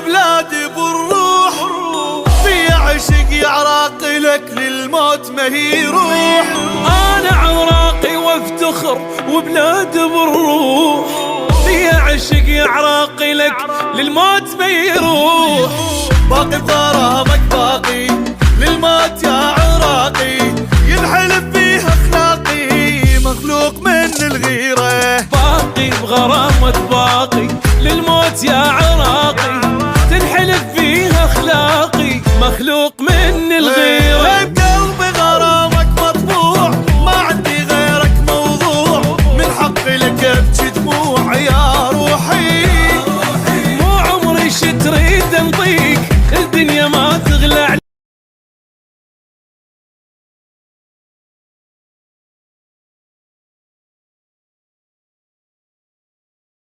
بلادي بالروح، في عشق يعرق لك للموت ما يروح. انا عراقي وافتخر وبلادي بالروح، في عشق يعرق لك للموت ما يروح. باقي بغرامك باقي للموت يا عراقي، ينحلف فيها اخلاقي مخلوق من الغيره. باقي بغرامك باقي للموت يا عراقي،